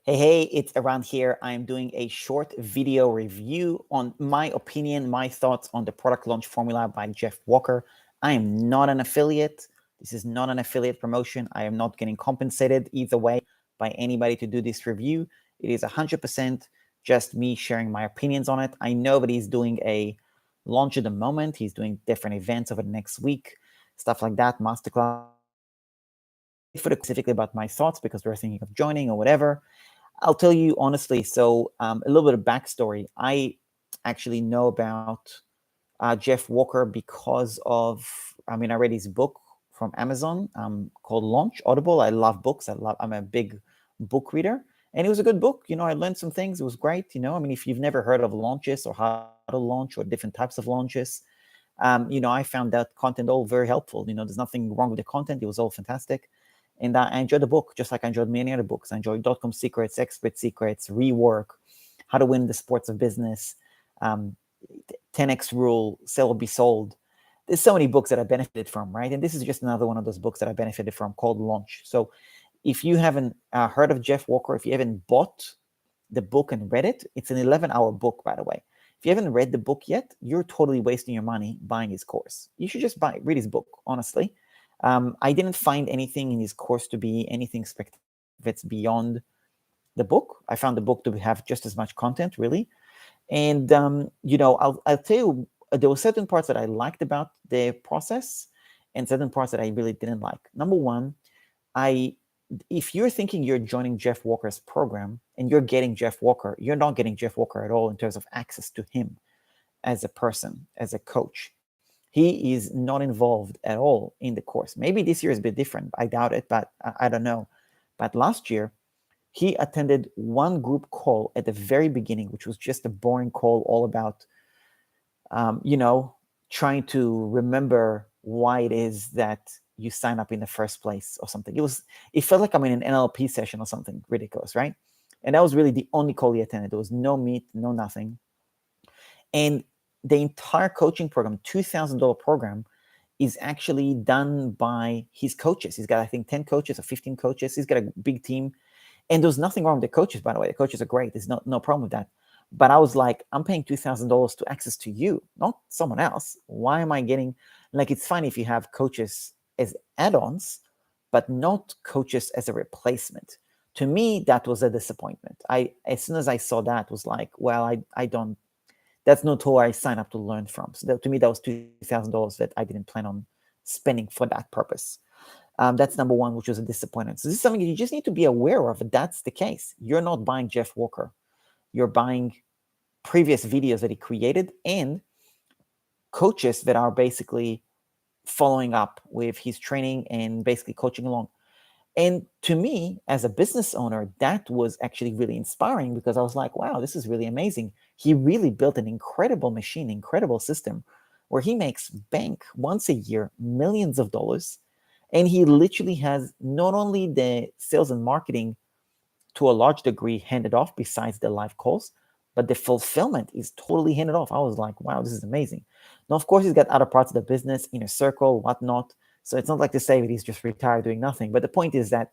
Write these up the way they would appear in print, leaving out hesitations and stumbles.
Hey, it's Around here. I'm doing a short video review on my opinion, my thoughts on the product launch formula by Jeff Walker. I am not an affiliate. This is not an affiliate promotion. I am not getting compensated either way by anybody to do this review. It is 100% just me sharing my opinions on it. I know that he's doing a launch at the moment. He's doing different events over the next week, stuff like that, masterclass. For specifically about my thoughts because we're thinking of joining or whatever. I'll tell you honestly. So a little bit of backstory. I actually know about Jeff Walker because I read his book from Amazon called Launch Audible. I love books. I'm a big book reader. And it was a good book. I learned some things. It was great. If you've never heard of launches or how to launch or different types of launches, I found that content all very helpful. There's nothing wrong with the content. It was all fantastic. And I enjoyed the book, just like I enjoyed many other books. I enjoyed Dotcom Secrets, Expert Secrets, Rework, How to Win the Sports of Business, 10X Rule, Sell or Be Sold. There's so many books that I benefited from, right? And this is just another one of those books that I benefited from called Launch. So if you haven't heard of Jeff Walker, if you haven't bought the book and read it, it's an 11-hour book, by the way. If you haven't read the book yet, you're totally wasting your money buying his course. You should just read his book, honestly. I didn't find anything in his course to be anything spectacular that's beyond the book. I found the book to have just as much content, really. And, I'll tell you, there were certain parts that I liked about the process and certain parts that I really didn't like. Number one, if you're thinking you're joining Jeff Walker's program and you're getting Jeff Walker, you're not getting Jeff Walker at all in terms of access to him as a person, as a coach. He is not involved at all in the course. Maybe this year is a bit different. I doubt it, but I don't know. But last year, he attended one group call at the very beginning, which was just a boring call all about, trying to remember why it is that you sign up in the first place or something. It felt like I'm in an NLP session or something ridiculous, right? And that was really the only call he attended. There was no meet, no nothing. And the entire coaching program, $2,000 program, is actually done by his coaches. He's got, I think, 10 coaches or 15 coaches. He's got a big team. And there's nothing wrong with the coaches, by the way. The coaches are great. There's no problem with that. But I was like, I'm paying $2,000 to access to you, not someone else. Why am I getting, it's fine if you have coaches as add-ons, but not coaches as a replacement. To me, that was a disappointment. As soon as I saw that, was like, well, I don't, that's not who I signed up to learn from. So to me, that was $2,000 that I didn't plan on spending for that purpose. That's number one, which was a disappointment. So this is something you just need to be aware of. If that's the case, you're not buying Jeff Walker. You're buying previous videos that he created and coaches that are basically following up with his training and basically coaching along. And to me, as a business owner, that was actually really inspiring because I was like, wow, this is really amazing. He really built an incredible machine, incredible system where he makes bank once a year, millions of dollars. And he literally has not only the sales and marketing to a large degree handed off besides the live calls, but the fulfillment is totally handed off. I was like, wow, this is amazing. Now, of course, he's got other parts of the business, inner circle, whatnot. So it's not like to say that he's just retired doing nothing. But the point is that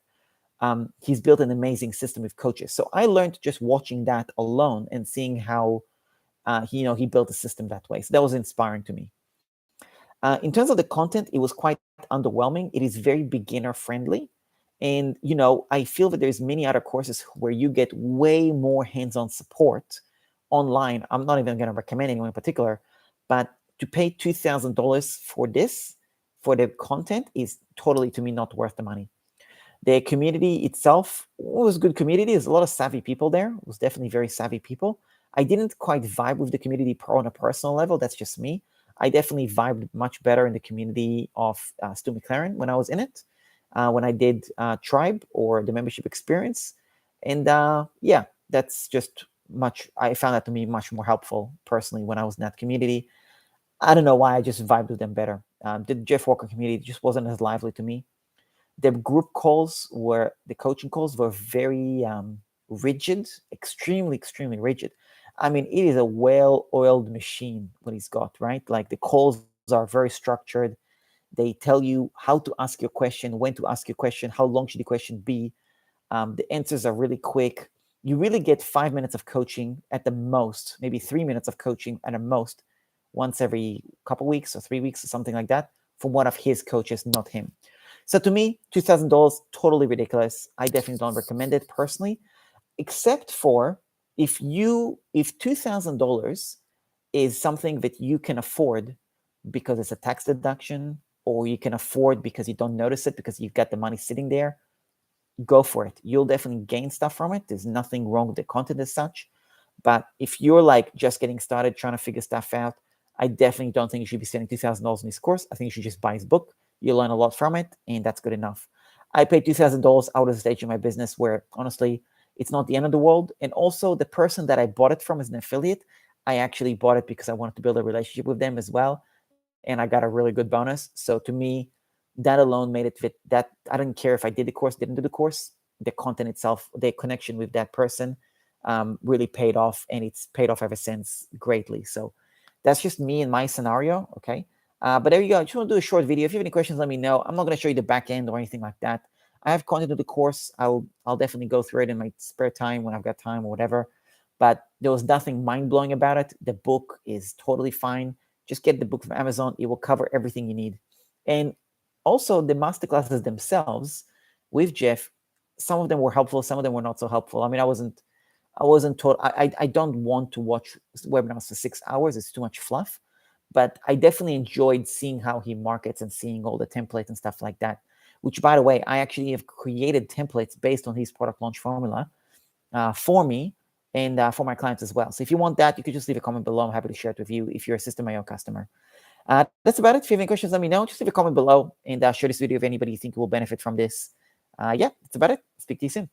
he's built an amazing system with coaches. So I learned just watching that alone and seeing how he built a system that way. So that was inspiring to me. In terms of the content, it was quite underwhelming. It is very beginner friendly. And, I feel that there's many other courses where you get way more hands-on support online. I'm not even going to recommend anyone in particular, but to pay $2,000 for this, for the content, is totally, to me, not worth the money. The community itself was a good community. There's a lot of savvy people there. It was definitely very savvy people. I didn't quite vibe with the community on a personal level. That's just me. I definitely vibed much better in the community of Stu McLaren when I was in it, when I did Tribe or the membership experience. And that's just I found that to be much more helpful personally when I was in that community. I don't know why, I just vibed with them better. The Jeff Walker community just wasn't as lively to me. The group calls the coaching calls were very rigid, extremely, extremely rigid. I mean, it is a well-oiled machine what he's got, right? Like the calls are very structured. They tell you how to ask your question, when to ask your question, how long should the question be. The answers are really quick. you really get 5 minutes of coaching at the most, maybe 3 minutes of coaching at the most, once every couple weeks or 3 weeks or something like that, from one of his coaches, not him. So to me, $2,000, totally ridiculous. I definitely don't recommend it personally, except for if $2,000 is something that you can afford because it's a tax deduction, or you can afford because you don't notice it because you've got the money sitting there, go for it. You'll definitely gain stuff from it. There's nothing wrong with the content as such. But if you're like just getting started trying to figure stuff out, I definitely don't think you should be spending $2,000 in this course. I think you should just buy his book. You'll learn a lot from it, and that's good enough. I paid $2,000 out of the stage in my business where honestly, it's not the end of the world. And also, the person that I bought it from is an affiliate. I actually bought it because I wanted to build a relationship with them as well, and I got a really good bonus. So to me, that alone made it fit. That I didn't care if I did the course, didn't do the course. The content itself, the connection with that person, really paid off, and it's paid off ever since greatly. So that's just me and my scenario. Okay. But there you go. I just want to do a short video. If you have any questions, let me know. I'm not going to show you the back end or anything like that. I have content of the course. I'll definitely go through it in my spare time when I've got time or whatever. But there was nothing mind blowing about it. The book is totally fine. Just get the book from Amazon. It will cover everything you need. And also the masterclasses themselves with Jeff, some of them were helpful, some of them were not so helpful. I mean, I wasn't told. I don't want to watch webinars for 6 hours. It's too much fluff. But I definitely enjoyed seeing how he markets and seeing all the templates and stuff like that. Which, by the way, I actually have created templates based on his product launch formula for me and for my clients as well. So if you want that, you could just leave a comment below. I'm happy to share it with you if you're a System.io customer. That's about it. If you have any questions, let me know. Just leave a comment below and share this video if anybody you think will benefit from this. Yeah, that's about it. Speak to you soon.